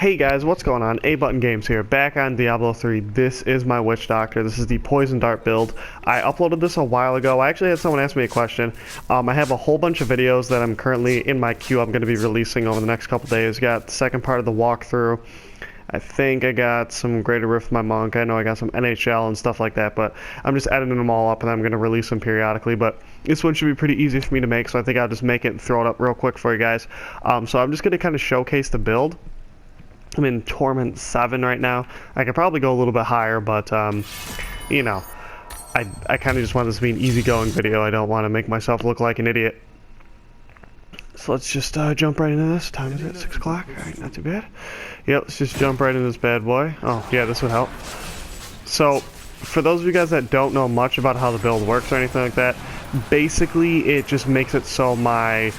Hey guys, what's going on? A Button Games here, back on Diablo 3. This is my Witch Doctor. This is the Poison Dart build. I uploaded this a while ago. I actually had someone ask me a question. I have a whole bunch of videos that I'm currently in my queue. I'm going to be releasing over the next couple days. Got the second part of the walkthrough. I think I got some Greater Rift with my monk. I know I got some NHL and stuff like that, but I'm just editing them all up and I'm going to release them periodically. But this one should be pretty easy for me to make, so I think I'll just make it and throw it up real quick for you guys. So I'm just going to kind of showcase the build. I'm in Torment 7 right now. I could probably go a little bit higher, but, you know, I kind of just want this to be an easygoing video. I don't want to make myself look like an idiot. So let's just jump right into this. Time is it? 6 o'clock? Alright, not too bad. Yep, let's just jump right into this bad boy. Oh, yeah, this would help. So, for those of you guys that don't know much about how the build works or anything like that, basically it just makes it so my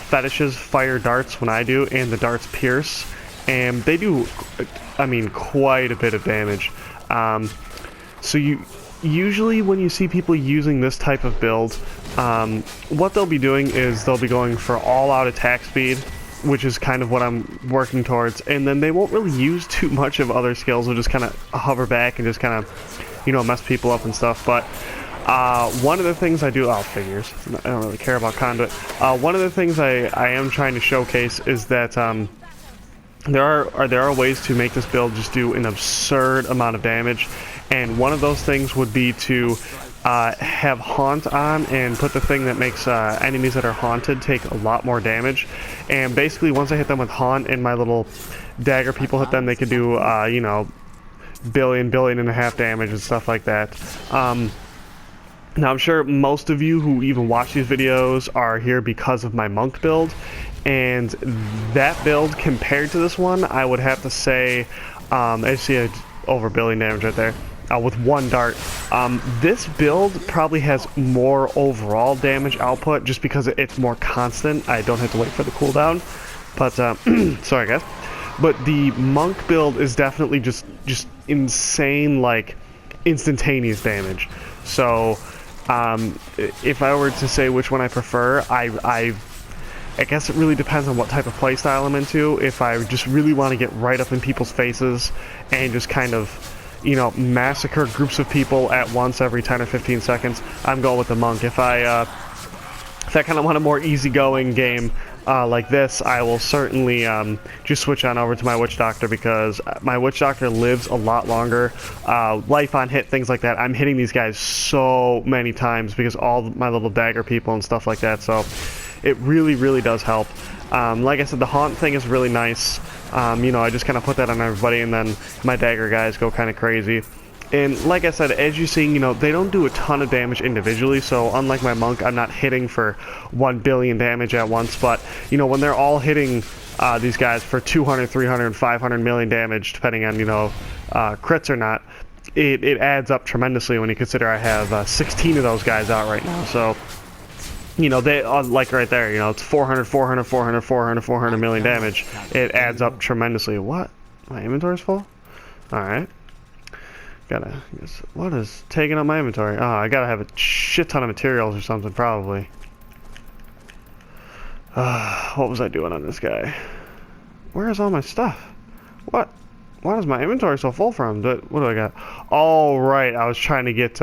fetishes fire darts when I do, and the darts pierce. And they do, I mean, quite a bit of damage. So usually when you see people using this type of build, what they'll be doing is they'll be going for all-out attack speed, which is kind of what I'm working towards. And then they won't really use too much of other skills. They'll just kind of hover back and just kind of, you know, mess people up and stuff. But one of the things I do, figures. I don't really care about conduit. One of the things I am trying to showcase is that there are ways to make this build just do an absurd amount of damage, and one of those things would be to have Haunt on and put the thing that makes enemies that are haunted take a lot more damage. And basically once I hit them with Haunt and my little dagger people hit them, they could do you know, billion and a half damage and stuff like that. Now I'm sure most of you who even watch these videos are here because of my monk build, and that build compared to this one, I would have to say, I see over billion damage right there with one dart. This build probably has more overall damage output just because it's more constant. I don't have to wait for the cooldown, but sorry guys. But the monk build is definitely just insane, like instantaneous damage. So if I were to say which one I prefer, I guess it really depends on what type of playstyle I'm into. If I just really want to get right up in people's faces and just kind of, you know, massacre groups of people at once every 10 or 15 seconds, I'm going with the monk. If I kind of want a more easygoing game like this, I will certainly just switch on over to my Witch Doctor, because my Witch Doctor lives a lot longer. Life on hit, things like that. I'm hitting these guys so many times because all my little dagger people and stuff like that. So it really does help. Like I said, the Haunt thing is really nice. You know, I just kind of put that on everybody, and then my dagger guys go kind of crazy. And like I said, as you're seeing, you know, they don't do a ton of damage individually, so unlike my monk, I'm not hitting for 1 billion damage at once. But, you know, when they're all hitting these guys for 200, 300, 500 million damage, depending on, you know, crits or not, it adds up tremendously when you consider I have 16 of those guys out right now. So, you know, they, like right there, you know, it's 400, 400, 400, 400, 400 million damage. It adds up tremendously. What? My inventory's full? Alright. What is taking up my inventory? Oh, I gotta have a shit ton of materials or something, probably. What was I doing on this guy? Where is all my stuff? What? Why is my inventory so full from? What do I got? Oh, right, I was trying to get,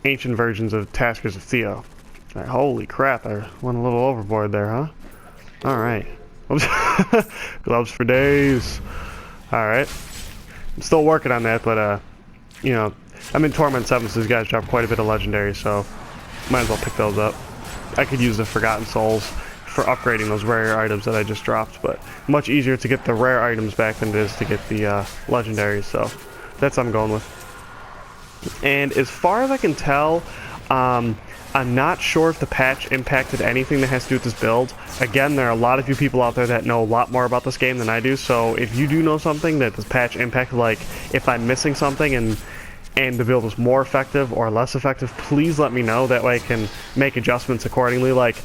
ancient versions of Taskers of Theo. Right, holy crap, I went a little overboard there, huh? Alright. Gloves for days. Alright. I'm still working on that, but, you know, I'm in Torment 7, so these guys drop quite a bit of legendaries, so might as well pick those up. I could use the Forgotten Souls for upgrading those rare items that I just dropped, but much easier to get the rare items back than it is to get the legendaries, so that's what I'm going with. And as far as I can tell, I'm not sure if the patch impacted anything that has to do with this build. Again, there are a lot of you people out there that know a lot more about this game than I do, so if you do know something that this patch impacted, like if I'm missing something and the build was more effective or less effective, please let me know. That way I can make adjustments accordingly. Like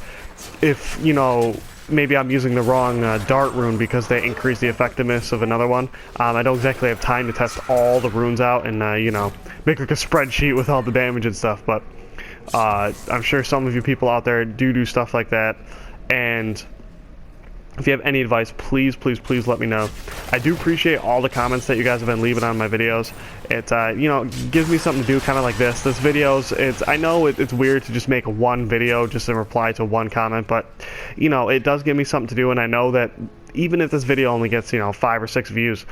if, you know, maybe I'm using the wrong dart rune because they increase the effectiveness of another one. I don't exactly have time to test all the runes out and, you know, make like a spreadsheet with all the damage and stuff, but I'm sure some of you people out there do stuff like that, and If you have any advice, please, please, please let me know. I do appreciate all the comments that you guys have been leaving on my videos. It, you know, gives me something to do, kind of like this. This video's, I know it's weird to just make one video just in reply to one comment, but, you know, it does give me something to do, and I know that even if this video only gets, you know, 5 or 6 views,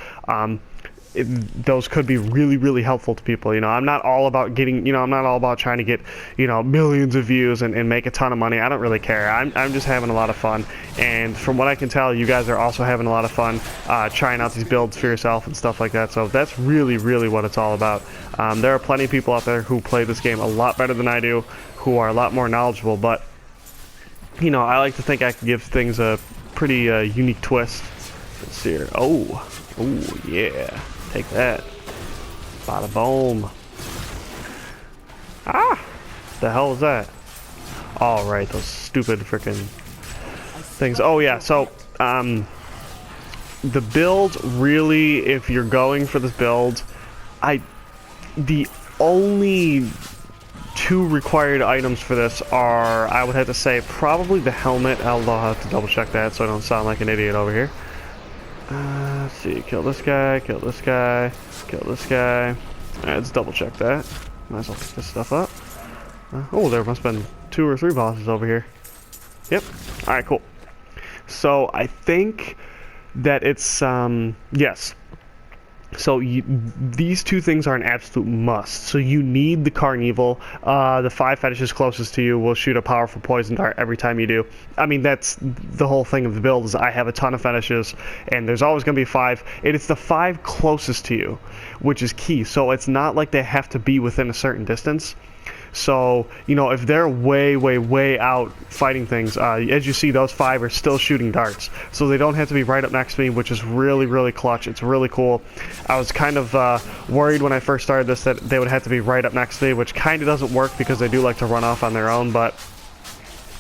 those could be really, really helpful to people. You know, I'm not all about getting, you know, I'm not all about trying to get, you know, millions of views and make a ton of money. I don't really care. I'm just having a lot of fun, and from what I can tell, you guys are also having a lot of fun trying out these builds for yourself and stuff like that. So that's really, really what it's all about. There are plenty of people out there who play this game a lot better than I do, who are a lot more knowledgeable, but, you know, I like to think I can give things a pretty unique twist. Let's see here. Oh, yeah. Take that. Bada boom. Ah! The hell is that? Alright, those stupid freaking things. Oh yeah, so the build, really, if you're going for this build, the only 2 required items for this are, I would have to say, probably the helmet. I'll have to double check that so I don't sound like an idiot over here. Let's see, kill this guy, kill this guy, kill this guy. Alright, let's double check that. Might as well pick this stuff up. Oh, there must have been 2 or 3 bosses over here. Yep. Alright, cool. So, I think that it's, yes. So these 2 things are an absolute must. So you need the Carnival. The 5 fetishes closest to you will shoot a powerful poison dart every time you do. I mean, that's the whole thing of the build, is I have a ton of fetishes, and there's always going to be 5. And it's the 5 closest to you, which is key. So it's not like they have to be within a certain distance. So, you know, if they're way, way, way out fighting things, as you see, those 5 are still shooting darts. So they don't have to be right up next to me, which is really, really clutch. It's really cool. I was kind of worried when I first started this that they would have to be right up next to me, which kind of doesn't work because they do like to run off on their own. But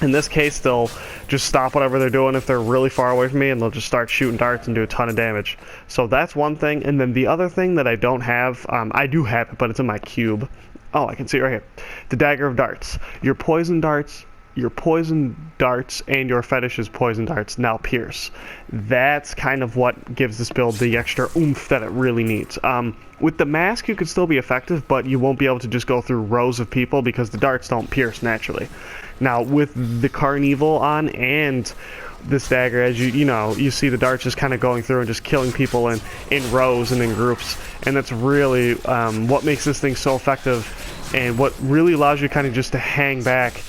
in this case, they'll just stop whatever they're doing if they're really far away from me, and they'll just start shooting darts and do a ton of damage. So that's one thing. And then the other thing that I don't have, I do have it, but it's in my cube. Oh, I can see it right here. The Dagger of Darts. Your poison darts, and your fetish's poison darts now pierce. That's kind of what gives this build the extra oomph that it really needs. With the mask, you could still be effective, but you won't be able to just go through rows of people because the darts don't pierce naturally. Now, with the Carnival on and this dagger, as you see the darts just kind of going through and just killing people in rows and in groups, and that's really what makes this thing so effective, and what really allows you kind of just to hang back,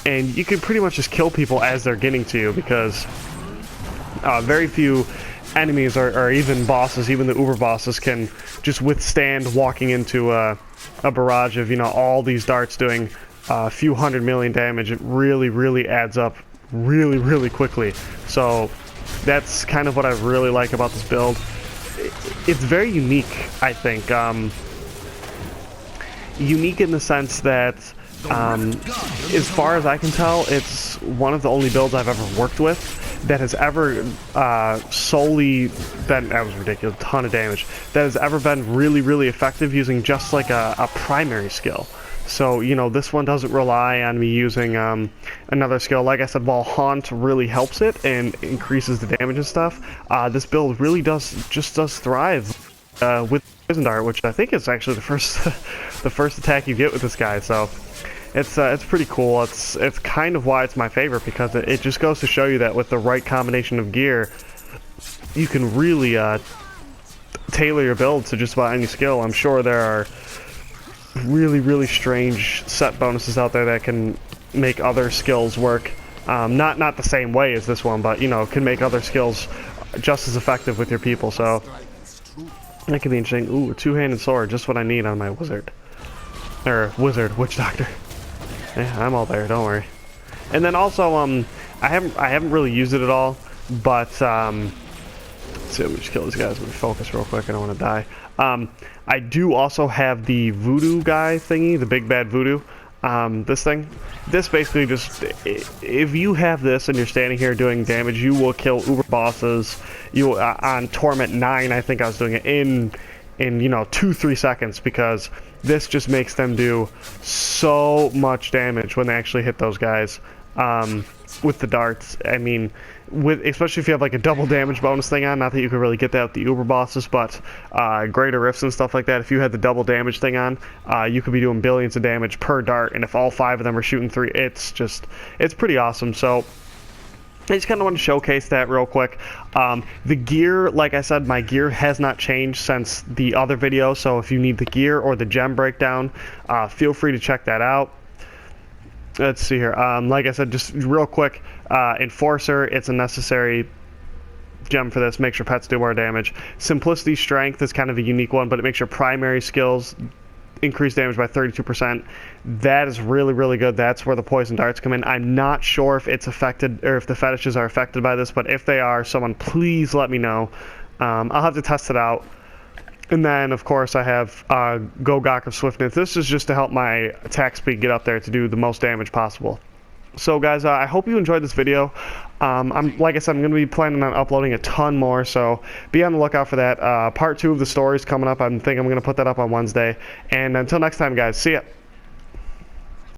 and you can pretty much just kill people as they're getting to you, because very few enemies or even bosses, even the uber bosses, can just withstand walking into a barrage of all these darts doing a few 100 million damage. It really, really adds up really, really quickly. So that's kind of what I really like about this build. It's very unique, I think. Unique in the sense that, as far as I can tell, it's one of the only builds I've ever worked with that has ever solely been, that was ridiculous, a ton of damage, that has ever been really, really effective using just like a primary skill. So, this one doesn't rely on me using another skill. Like I said, while Haunt really helps it and increases the damage and stuff, this build really does thrive with Poison Dart, which I think is actually the first attack you get with this guy. So it's pretty cool. It's kind of why it's my favorite, because it just goes to show you that with the right combination of gear, you can really tailor your build to just about any skill. I'm sure there are really, really strange set bonuses out there that can make other skills work. Not the same way as this one, but can make other skills just as effective with your people. So that could be interesting. Ooh, a two-handed sword, just what I need on my wizard. Or witch doctor. Yeah, I'm all there, don't worry. And then also, I haven't really used it at all, but let's see, let me just kill these guys. Let me focus real quick. I don't want to die. I do also have the voodoo guy thingy, the big bad voodoo. This thing. This basically just, if you have this and you're standing here doing damage, you will kill uber bosses. You on Torment 9, I think I was doing it in 2-3 seconds, because this just makes them do so much damage when they actually hit those guys with the darts. I mean, especially if you have like a double damage bonus thing on. Not that you could really get that with the Uber bosses, but greater rifts and stuff like that. If you had the double damage thing on, you could be doing billions of damage per dart, and if all 5 of them are shooting 3, it's pretty awesome. So I just kind of want to showcase that real quick. The gear, like I said, my gear has not changed since the other video, so if you need the gear or the gem breakdown, feel free to check that out. Let's see here. Like I said, just real quick, Enforcer, it's a necessary gem for this. Makes your pets do more damage. Simplicity Strength is kind of a unique one, but it makes your primary skills increase damage by 32%. That is really, really good. That's where the poison darts come in. I'm not sure if it's affected or if the fetishes are affected by this, but if they are, someone please let me know. I'll have to test it out. And then, of course, I have Gogok of Swiftness. This is just to help my attack speed get up there to do the most damage possible. So, guys, I hope you enjoyed this video. Like I said, I'm going to be planning on uploading a ton more, so be on the lookout for that. Part 2 of the story is coming up. I think I'm going to put that up on Wednesday. And until next time, guys, see ya.